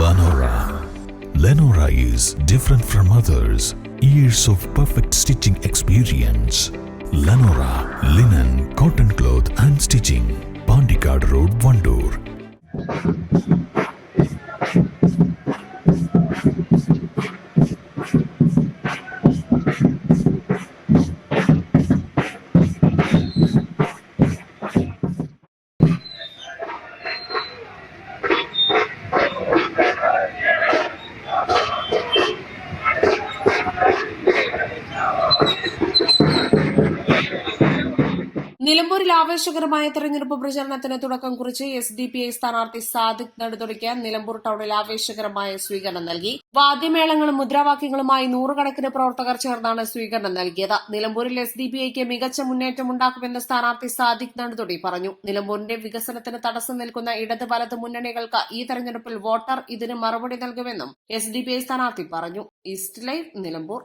Lenora. Lenora is different from others. Years of perfect stitching experience. Lenora linen, cotton cloth and stitching. Pandikad Road, Vandoor. നിലമ്പൂരിൽ ആവേശകരമായ തെരഞ്ഞെടുപ്പ് പ്രചരണത്തിന് തുടക്കം കുറിച്ച് SDPI സ്ഥാനാർത്ഥി സാദിഖ് നടുതുറയ്ക്ക് നിലമ്പൂർ ടൌണിൽ ആവേശകരമായ സ്വീകരണം നൽകി. വാദ്യമേളങ്ങളും മുദ്രാവാക്യങ്ങളുമായി നൂറുകണക്കിന് പ്രവർത്തകർ ചേർന്നാണ് സ്വീകരണം നൽകിയത്. നിലമ്പൂരിൽ SDPIക്ക് മികച്ച മുന്നേറ്റമുണ്ടാക്കുമെന്ന് സ്ഥാനാർത്ഥി സാദിഖ് നടുതുടി പറഞ്ഞു. നിലമ്പൂരിന്റെ വികസനത്തിന് തടസ്സം നിൽക്കുന്ന ഇടത് വലത് മുന്നണികൾക്ക് ഈ തെരഞ്ഞെടുപ്പിൽ വോട്ടർ ഇതിന് മറുപടി നൽകുമെന്നും SDPI സ്ഥാനാർത്ഥി പറഞ്ഞു. East live, Nilambur.